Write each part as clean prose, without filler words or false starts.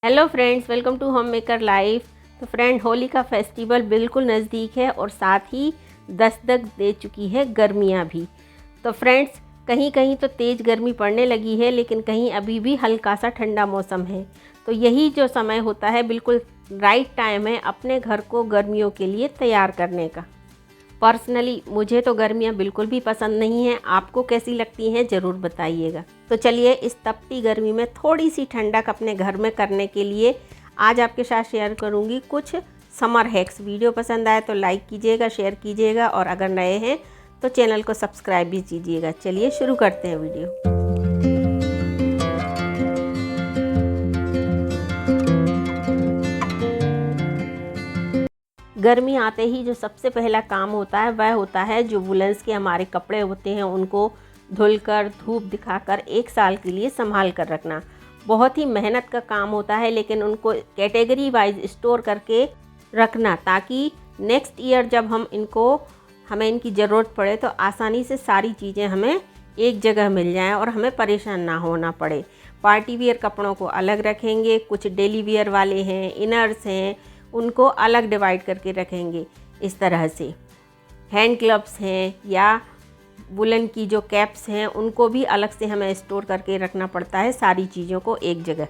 Hello friends, welcome to home maker life. तो friend, Holi का festival बिल्कुल नज़दीक है और साथ ही दस्तक दे चुकी है गर्मियाँ भी। तो फ्रेंड्स, कहीं कहीं तो तेज़ गर्मी पड़ने लगी है, लेकिन कहीं अभी भी हल्का सा ठंडा मौसम है। तो यही जो समय होता है, बिल्कुल राइट टाइम है अपने घर को गर्मियों के लिए तैयार करने का। पर्सनली मुझे तो गर्मियाँ बिल्कुल भी पसंद नहीं हैं। आपको कैसी लगती हैं ज़रूर बताइएगा। तो चलिए, इस तपती गर्मी में थोड़ी सी ठंडक अपने घर में करने के लिए आज आपके साथ शेयर करूंगी कुछ समर हैक्स। वीडियो पसंद आए तो लाइक कीजिएगा, शेयर कीजिएगा और अगर नए हैं तो चैनल को सब्सक्राइब भी कीजिएगा। चलिए शुरू करते हैं वीडियो। गर्मी आते ही जो सबसे पहला काम होता है वह होता है जो वुलन्स के हमारे कपड़े होते हैं उनको धुलकर धूप दिखाकर एक साल के लिए संभाल कर रखना। बहुत ही मेहनत का काम होता है, लेकिन उनको कैटेगरी वाइज स्टोर करके रखना ताकि नेक्स्ट ईयर जब हमें इनकी ज़रूरत पड़े तो आसानी से सारी चीज़ें हमें एक जगह मिल जाएं और हमें परेशान ना होना पड़े। पार्टी वियर कपड़ों को अलग रखेंगे, कुछ डेली वियर वाले हैं, इनर्स हैं, उनको अलग डिवाइड करके रखेंगे। इस तरह से हैंड ग्लव्स हैं या वुलन की जो कैप्स हैं उनको भी अलग से हमें स्टोर करके रखना पड़ता है, सारी चीज़ों को एक जगह।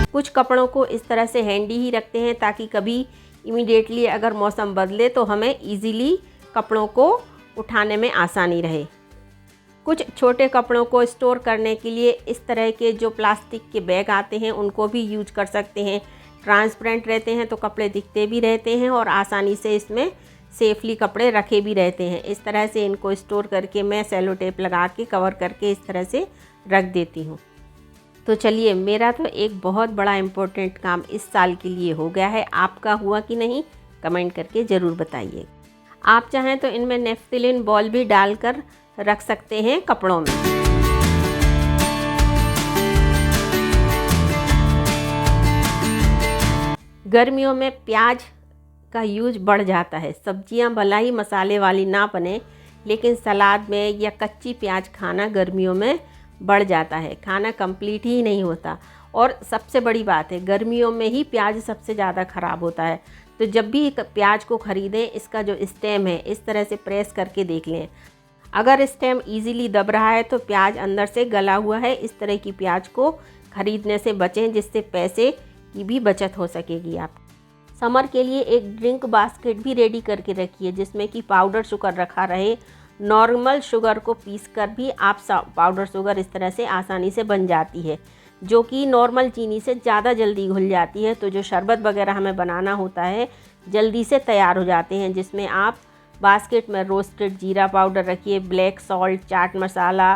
कुछ कपड़ों को इस तरह से हैंडी ही रखते हैं ताकि कभी इमीडिएटली अगर मौसम बदले तो हमें इजीली कपड़ों को उठाने में आसानी रहे। कुछ छोटे कपड़ों को स्टोर करने के लिए इस तरह के जो प्लास्टिक के बैग आते हैं उनको भी यूज कर सकते हैं। ट्रांसपेरेंट रहते हैं तो कपड़े दिखते भी रहते हैं और आसानी से इसमें सेफली कपड़े रखे भी रहते हैं। इस तरह से इनको स्टोर करके मैं सेलो टेप लगा के कवर करके इस तरह से रख देती हूँ। तो चलिए, मेरा तो एक बहुत बड़ा इम्पोर्टेंट काम इस साल के लिए हो गया है। आपका हुआ कि नहीं, कमेंट करके ज़रूर बताइए। आप चाहें तो इनमें नेफ्थिलिन बॉल भी डालकर रख सकते हैं कपड़ों में। गर्मियों में प्याज का यूज बढ़ जाता है। सब्जियां भला ही मसाले वाली ना बने, लेकिन सलाद में या कच्ची प्याज खाना गर्मियों में बढ़ जाता है, खाना कंप्लीट ही नहीं होता। और सबसे बड़ी बात है, गर्मियों में ही प्याज सबसे ज़्यादा ख़राब होता है। तो जब भी प्याज को ख़रीदें, इसका जो स्टेम है इस तरह से प्रेस करके देख लें। अगर स्टेम इजीली दब रहा है तो प्याज अंदर से गला हुआ है। इस तरह की प्याज को खरीदने से बचें, जिससे पैसे की भी बचत हो सकेगी। आप समर के लिए एक ड्रिंक बास्केट भी रेडी करके रखिए जिसमें कि पाउडर शुगर रखा रहे। नॉर्मल शुगर को पीसकर भी आप पाउडर शुगर इस तरह से आसानी से बन जाती है, जो कि नॉर्मल चीनी से ज़्यादा जल्दी घुल जाती है। तो जो शरबत वगैरह हमें बनाना होता है जल्दी से तैयार हो जाते हैं। जिसमें आप बास्केट में रोस्टेड जीरा पाउडर रखिए, ब्लैक सॉल्ट, चाट मसाला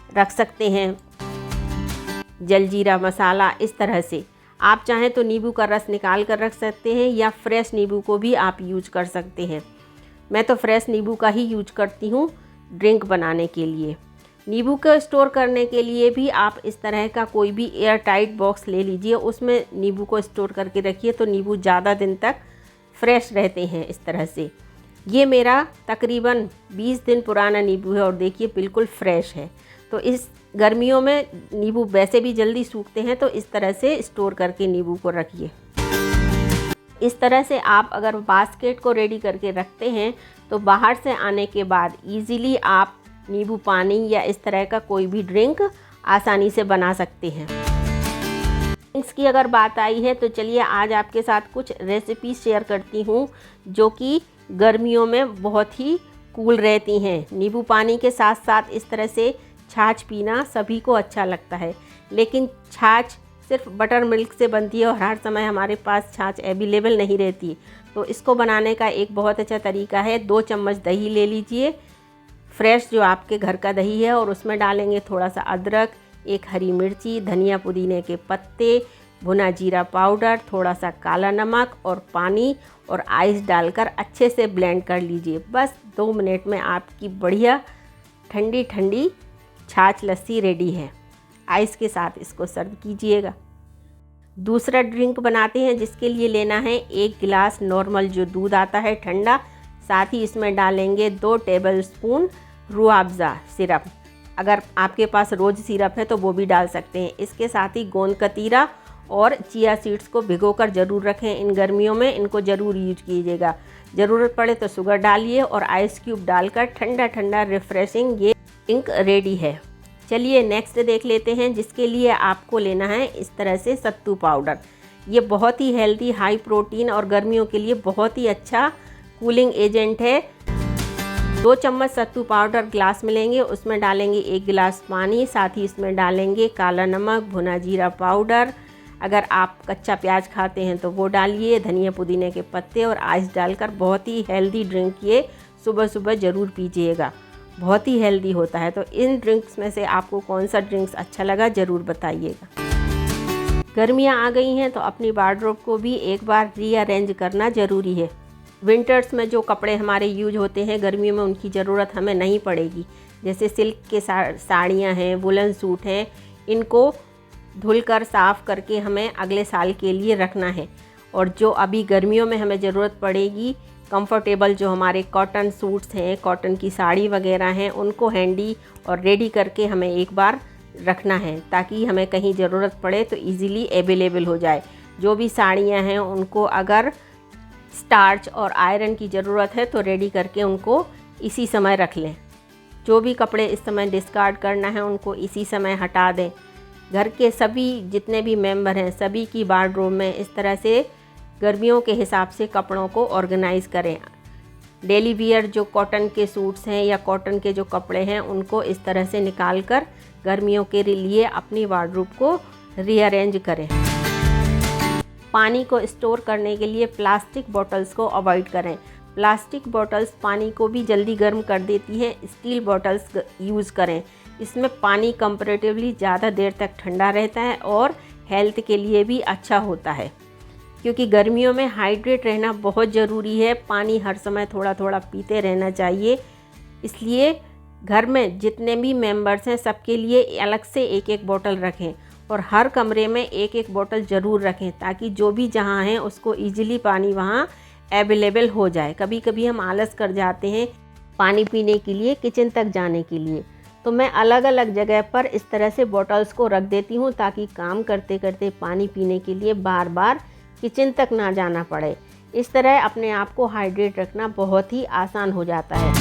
रख सकते हैं, जलजीरा मसाला। इस तरह से आप चाहें तो नींबू का रस निकाल कर रख सकते हैं या फ्रेश नींबू को भी आप यूज कर सकते हैं। मैं तो फ्रेश नींबू का ही यूज करती हूँ ड्रिंक बनाने के लिए। नींबू को स्टोर करने के लिए भी आप इस तरह का कोई भी एयर टाइट बॉक्स ले लीजिए, उसमें नींबू को स्टोर करके रखिए तो नींबू ज़्यादा दिन तक फ्रेश रहते हैं। इस तरह से ये मेरा तकरीबन 20 दिन पुराना नींबू है और देखिए बिल्कुल फ्रेश है। तो इस गर्मियों में नींबू वैसे भी जल्दी सूखते हैं, तो इस तरह से स्टोर करके नींबू को रखिए। इस तरह से आप अगर बास्केट को रेडी करके रखते हैं तो बाहर से आने के बाद इजीली आप नींबू पानी या इस तरह का कोई भी ड्रिंक आसानी से बना सकते हैं। ड्रिंक्स की अगर बात आई है तो चलिए आज आपके साथ कुछ रेसिपी शेयर करती हूँ जो कि गर्मियों में बहुत ही कूल रहती हैं। नींबू पानी के साथ साथ इस तरह से छाछ पीना सभी को अच्छा लगता है, लेकिन छाछ सिर्फ बटर मिल्क से बनती है और हर समय हमारे पास छाछ अवेलेबल नहीं रहती। तो इसको बनाने का एक बहुत अच्छा तरीका है। 2 चम्मच दही ले लीजिए, फ्रेश जो आपके घर का दही है, और उसमें डालेंगे थोड़ा सा अदरक, एक हरी मिर्ची, धनिया पुदीने के पत्ते, भुना जीरा पाउडर, थोड़ा सा काला नमक और पानी और आइस डालकर अच्छे से ब्लेंड कर लीजिए। बस 2 मिनट में आपकी बढ़िया ठंडी ठंडी छाछ लस्सी रेडी है। आइस के साथ इसको सर्व कीजिएगा। दूसरा ड्रिंक बनाते हैं जिसके लिए लेना है 1 गिलास नॉर्मल जो दूध आता है ठंडा, साथ ही इसमें डालेंगे 2 टेबलस्पून रूह अफ़ज़ा सिरप। अगर आपके पास रोज़ सिरप है तो वो भी डाल सकते हैं। इसके साथ ही गोंद कतीरा और चिया सीड्स को भिगोकर ज़रूर रखें। इन गर्मियों में इनको ज़रूर यूज कीजिएगा। ज़रूरत पड़े तो शुगर डालिए और आइस क्यूब डालकर ठंडा ठंडा रिफ़्रेशिंग ये ड्रिंक रेडी है। चलिए नेक्स्ट देख लेते हैं, जिसके लिए आपको लेना है इस तरह से सत्तू पाउडर। ये बहुत ही हेल्दी, हाई प्रोटीन और गर्मियों के लिए बहुत ही अच्छा कूलिंग एजेंट है। 2 चम्मच सत्तू पाउडर ग्लास में लेंगे, उसमें डालेंगे 1 गिलास पानी, साथ ही इसमें डालेंगे काला नमक, भुना जीरा पाउडर, अगर आप कच्चा प्याज खाते हैं तो वो डालिए, धनिया पुदीने के पत्ते और आइस डालकर बहुत ही हेल्दी ड्रिंक ये सुबह सुबह ज़रूर पीजिएगा। बहुत ही हेल्दी होता है। तो इन ड्रिंक्स में से आपको कौन सा ड्रिंक्स अच्छा लगा ज़रूर बताइएगा। गर्मियाँ आ गई हैं तो अपनी वार्डरोब को भी एक बार रीअरेंज करना ज़रूरी है। विंटर्स में जो कपड़े हमारे यूज होते हैं गर्मियों में उनकी ज़रूरत हमें नहीं पड़ेगी। जैसे सिल्क के साड़ियाँ हैं, वुलन सूट हैं, इनको धुलकर साफ़ करके हमें अगले साल के लिए रखना है। और जो अभी गर्मियों में हमें ज़रूरत पड़ेगी, कंफर्टेबल जो हमारे कॉटन सूट्स हैं, कॉटन की साड़ी वगैरह हैं, उनको हैंडी और रेडी करके हमें एक बार रखना है, ताकि हमें कहीं ज़रूरत पड़े तो इजीली अवेलेबल हो जाए। जो भी साड़ियां हैं उनको अगर स्टार्च और आयरन की ज़रूरत है तो रेडी करके उनको इसी समय रख लें। जो भी कपड़े इस समय डिस्कार्ड करना है उनको इसी समय हटा दें। घर के सभी जितने भी मेंबर हैं सभी की वार्डरोब में इस तरह से गर्मियों के हिसाब से कपड़ों को ऑर्गेनाइज़ करें। डेली वियर जो कॉटन के सूट्स हैं या कॉटन के जो कपड़े हैं उनको इस तरह से निकाल कर गर्मियों के लिए अपनी वार्डरोब को रीअरेंज करें। पानी को स्टोर करने के लिए प्लास्टिक बॉटल्स को अवॉइड करें। प्लास्टिक बॉटल्स पानी को भी जल्दी गर्म कर देती हैं। स्टील बॉटल्स यूज़ करें। इसमें पानी कंपैरेटिवली ज़्यादा देर तक ठंडा रहता है और हेल्थ के लिए भी अच्छा होता है, क्योंकि गर्मियों में हाइड्रेट रहना बहुत ज़रूरी है। पानी हर समय थोड़ा थोड़ा पीते रहना चाहिए। इसलिए घर में जितने भी मेंबर्स हैं सबके लिए अलग से एक एक बोतल रखें और हर कमरे में एक एक बोतल ज़रूर रखें, ताकि जो भी जहाँ हैं उसको ईजिली पानी वहाँ अवेलेबल हो जाए। कभी कभी हम आलस कर जाते हैं पानी पीने के लिए, किचन तक जाने के लिए, तो मैं अलग अलग जगह पर इस तरह से बॉटल्स को रख देती हूँ, ताकि काम करते करते पानी पीने के लिए बार बार किचन तक ना जाना पड़े। इस तरह अपने आप को हाइड्रेट रखना बहुत ही आसान हो जाता है।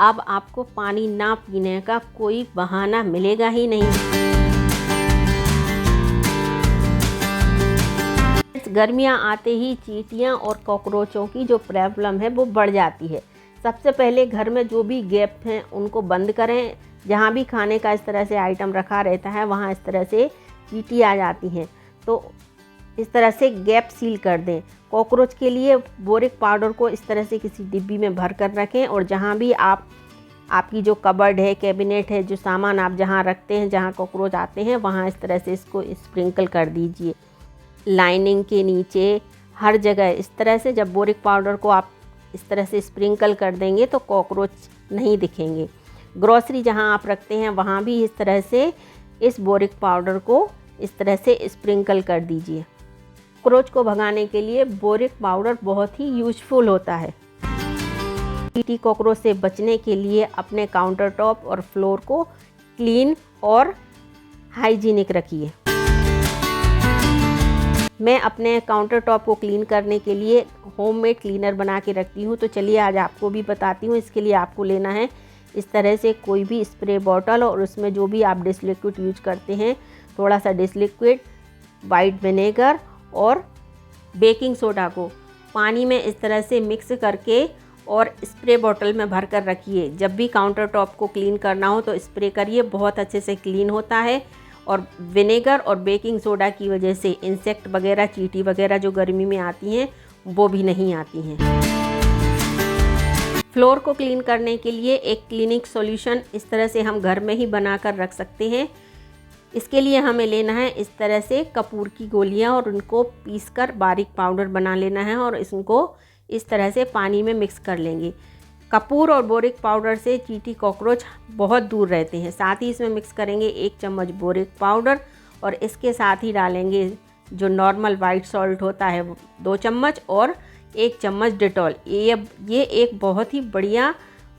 अब आपको पानी ना पीने का कोई बहाना मिलेगा ही नहीं। गर्मियाँ आते ही चींटियाँ और कॉकरोचों की जो प्रॉब्लम है वो बढ़ जाती है। सबसे पहले घर में जो भी गैप हैं उनको बंद करें। जहाँ भी खाने का इस तरह से आइटम रखा रहता है वहाँ इस तरह से चींटी आ जाती हैं, तो इस तरह से गैप सील कर दें। कॉकरोच के लिए बोरिक पाउडर को इस तरह से किसी डिब्बी में भर कर रखें और जहाँ भी आपकी जो कबर्ड है, कैबिनेट है, जो सामान आप जहाँ रखते हैं, जहाँ कॉकरोच आते हैं वहाँ इस तरह से इसको स्प्रिंकल कर दीजिए। लाइनिंग के नीचे हर जगह इस तरह से जब बोरिक पाउडर को आप इस तरह से स्प्रिंकल कर देंगे तो कॉकरोच नहीं दिखेंगे। ग्रोसरी जहाँ आप रखते हैं वहाँ भी इस तरह से इस बोरिक पाउडर को इस तरह से स्प्रिंकल कर दीजिए। कॉकरोच को भगाने के लिए बोरिक पाउडर बहुत ही यूजफुल होता है। चींटी कॉकरोच से बचने के लिए अपने काउंटर टॉप और फ्लोर को क्लीन और हाइजीनिक रखिए। मैं अपने काउंटर टॉप को क्लीन करने के लिए होममेड क्लीनर बना के रखती हूँ, तो चलिए आज आपको भी बताती हूँ। इसके लिए आपको लेना है इस तरह से कोई भी स्प्रे बॉटल और उसमें जो भी आप डिश लिक्विड यूज करते हैं, थोड़ा सा डिश लिक्विड, वाइट विनेगर और बेकिंग सोडा को पानी में इस तरह से मिक्स करके और स्प्रे बॉटल में भर कर रखिए। जब भी काउंटर टॉप को क्लीन करना हो तो स्प्रे करिए, बहुत अच्छे से क्लीन होता है। और विनेगर और बेकिंग सोडा की वजह से इंसेक्ट वगैरह, चींटी वगैरह जो गर्मी में आती हैं वो भी नहीं आती हैं। फ्लोर को क्लीन करने के लिए एक क्लीनिक सॉल्यूशन इस तरह से हम घर में ही बनाकर रख सकते हैं। इसके लिए हमें लेना है इस तरह से कपूर की गोलियां और उनको पीसकर बारीक पाउडर बना लेना है और इसको इस तरह से पानी में मिक्स कर लेंगे। कपूर और बोरिक पाउडर से चींटी कॉकरोच बहुत दूर रहते हैं। साथ ही इसमें मिक्स करेंगे 1 चम्मच बोरिक पाउडर और इसके साथ ही डालेंगे जो नॉर्मल वाइट सॉल्ट होता है 2 चम्मच और 1 चम्मच डेटॉल। ये एक बहुत ही बढ़िया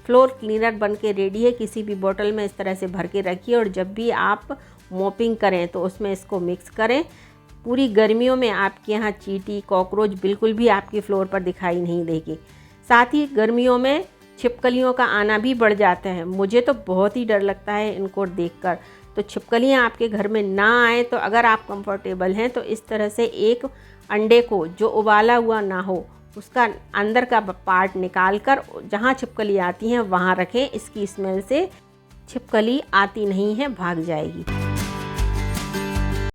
फ्लोर क्लीनर बन के रेडी है। किसी भी बोतल में इस तरह से भर के रखिए और जब भी आप मॉपिंग करें तो उसमें इसको मिक्स करें। पूरी गर्मियों में आपके यहाँ चींटी कॉकरोच बिल्कुल भी आपके फ्लोर पर दिखाई नहीं देगी। साथ ही गर्मियों में छिपकलियों का आना भी बढ़ जाता है। मुझे तो बहुत ही डर लगता है इनको देखकर। तो छिपकलियाँ आपके घर में ना आए तो अगर आप कंफर्टेबल हैं तो इस तरह से एक अंडे को जो उबाला हुआ ना हो उसका अंदर का पार्ट निकाल कर जहाँ छिपकली आती हैं वहाँ रखें। इसकी स्मेल से छिपकली आती नहीं है, भाग जाएगी।